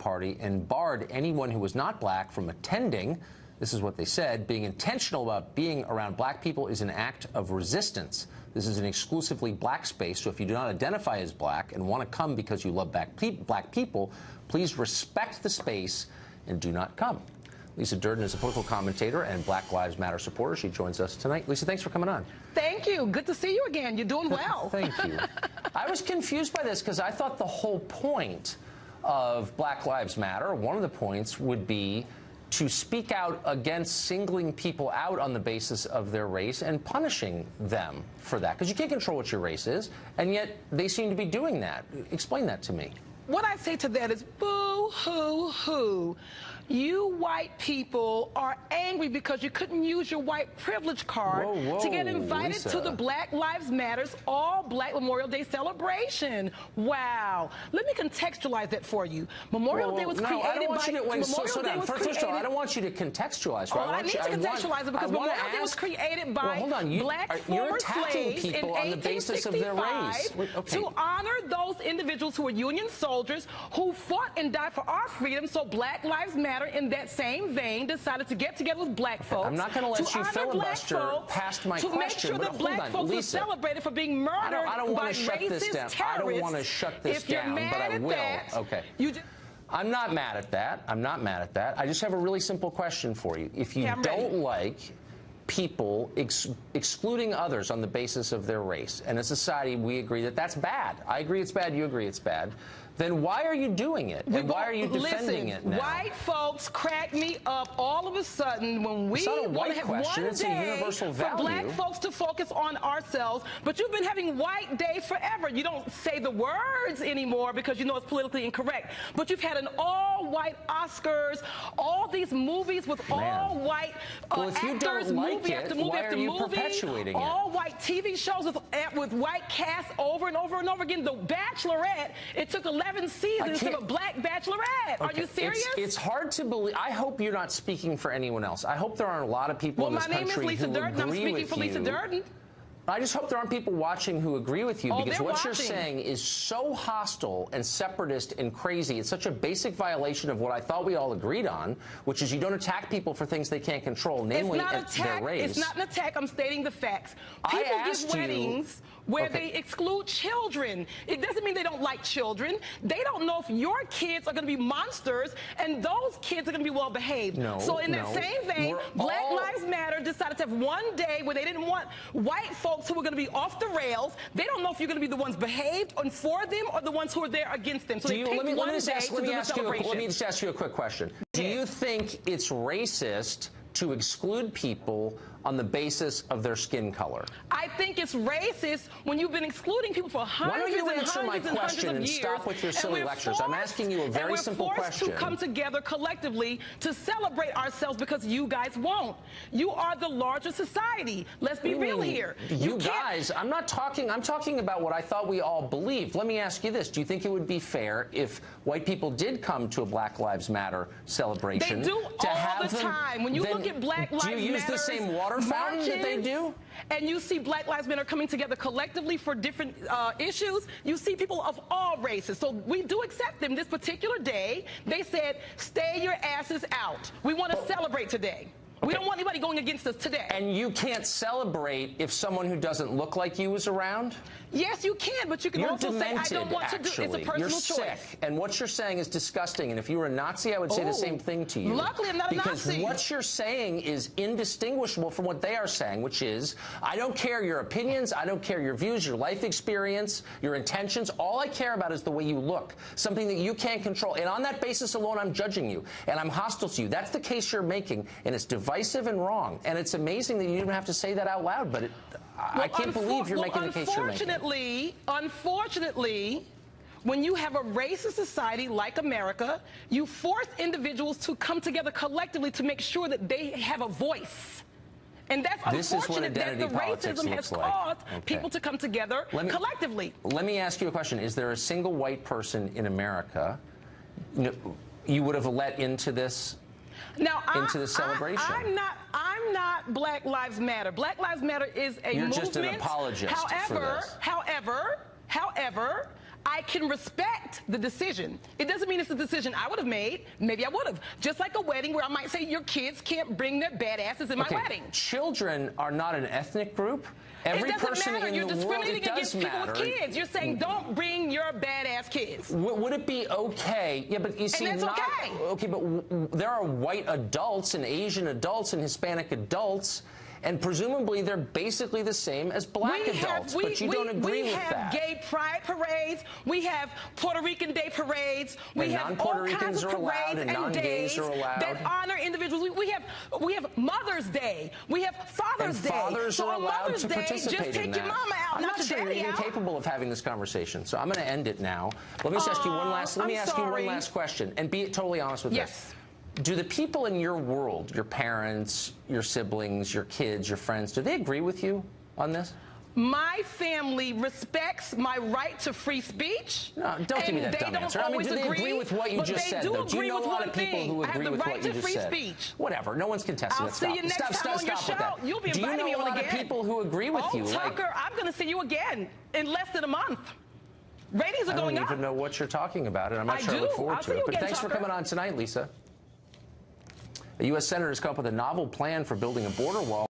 party and barred anyone who was not black from attending. This is what they said. Being intentional about being around black people is an act of resistance. This is an exclusively black space, so if you do not identify as black and want to come because you love black people, please respect the space and do not come. Lisa Durden is a political commentator and Black Lives Matter supporter. She joins us tonight. Lisa, thanks for coming on. Thank you. Good to see you again. You're doing well. Thank you. I was confused by this because I thought the whole point of Black Lives Matter, one of the points would be to speak out against singling people out on the basis of their race and punishing them for that. Because you can't control what your race is, and yet they seem to be doing that. Explain that to me. What I say to that is boo-hoo-hoo. You white people are angry because you couldn't use your white privilege card to get invited Lisa. to the Black Lives Matters All Black Memorial Day celebration. Wow. Let me contextualize that for you. Memorial Day was created I don't want by... you to, first of all, I don't want you to contextualize. I need to contextualize it because Memorial Day was created by black former slaves in 1865 to honor those individuals who were Union soldiers who fought and died for our freedom. So Black Lives Matter, in that same vein, decided to get together with black folks. I'm not going to let you filibuster past my question. To make sure that black folks were celebrated for being murdered by racist terrorists. I don't want to shut this down, but I will. Okay. I'm not mad at that. I'm not mad at that. I just have a really simple question for you. If you don't like people excluding others on the basis of their race, and as a society we agree that that's bad. I agree it's bad, you agree it's bad. Then why are you doing it? And why are you defending it now? White folks crack me up all of a sudden when we want to have one day for black folks to focus on ourselves. But you've been having White Day forever. You don't say the words anymore because you know it's politically incorrect. But you've had an all-white Oscars, all these movies with all-white actors, movie after movie after movie, all-white TV shows with white casts over and over and over again. The Bachelorette, it took 11 seasons of a black bachelorette. Are you serious? It's hard to believe. I hope you're not speaking for anyone else. I hope there aren't a lot of people in this country who agree with you. Well, my name is Lisa Durden. I'm speaking for Lisa Durden. I just hope there aren't people watching who agree with you, because what you're saying is so hostile and separatist and crazy. It's such a basic violation of what I thought we all agreed on, which is you don't attack people for things they can't control, namely their race. It's not an attack. I'm stating the facts. People give weddings where they exclude children. It doesn't mean they don't like children. They don't know if your kids are going to be monsters and those kids are going to be well behaved. So in that same vein, Black Lives Matter decided to have one day where they didn't want white folks who were going to be off the rails. They don't know if you're going to be the ones behaved and for them or the ones who are there against them. So they picked one day to do the celebration. Let me just ask you a quick question. Do you think it's racist to exclude people on the basis of their skin color? I think it's racist when you've been excluding people for hundreds and hundreds and hundreds of years. Why don't you answer my question and stop with your silly lectures? I'm asking you a very simple question. And we're forced to come together collectively to celebrate ourselves because you guys won't. You are the larger society. Let's be real here. You guys, I'm talking about what I thought we all believed. Let me ask you this. Do you think it would be fair if white people did come to a Black Lives Matter celebration? They do all the time. When you look at Black Lives Matter, do you use the same water fountain that they do? And you see Black Lives Matter coming together collectively for different issues. You see people of all races. So we do accept them. This particular day, they said, stay your asses out. We want to celebrate today. We don't want anybody going against us today. And you can't celebrate if someone who doesn't look like you is around? Yes, you can, but you can also say, I don't want to do it. It's a personal choice. You're sick, and what you're saying is disgusting, and if you were a Nazi, I would say the same thing to you. Luckily, I'm not a Nazi. Because what you're saying is indistinguishable from what they are saying, which is, I don't care your opinions, I don't care your views, your life experience, your intentions. All I care about is the way you look, something that you can't control. And on that basis alone, I'm judging you, and I'm hostile to you. That's the case you're making, and it's divisive and wrong. And it's amazing that you didn't have to say that out loud, but I can't believe you're making the case you're making. Unfortunately, when you have a racist society like America, you force individuals to come together collectively to make sure that they have a voice. And that's unfortunate that the racism has caused people to come together collectively. Let me ask you a question. Is there a single white person in America you would have let into this? Now, into the celebration? I'm not Black Lives Matter. Black Lives Matter is a movement. You're just an apologist for this. However, I can respect the decision. It doesn't mean it's a decision I would have made. Maybe I would have. Just like a wedding where I might say your kids can't bring their badasses in my wedding. Children are not an ethnic group. Every person in You're the world, discriminating against people with kids. You're saying don't bring your badass kids. Would it be okay? Yeah, but you see, and that's okay, but there are white adults and Asian adults and Hispanic adults. And presumably they're basically the same as black adults, but you don't agree with that. We have gay pride parades. We have Puerto Rican Day parades. We have all kinds of parades and days that honor individuals. We have Mother's Day. We have Father's Day. Fathers are allowed to participate just take your mama out, I'm not sure you're even capable of having this conversation, so I'm going to end it now. Let me just ask you one last. Let me ask you one last question, and be totally honest with this. Do the people in your world, your parents, your siblings, your kids, your friends, do they agree with you on this? My family respects my right to free speech. No, don't give me that dumb answer. I mean, do they agree with what you just said, though? Do you know a lot of people who agree with what you just said? Whatever. No one's contesting it. I'll see you next time on your show. You'll be inviting me on again. Do you know a lot of people who agree with you? Tucker, I'm going to see you again in less than a month. Ratings are going up. I don't even know what you're talking about, and I'm not sure I look forward to it. But thanks for coming on tonight, Lisa. A U.S. Senator has come up with a novel plan for building a border wall.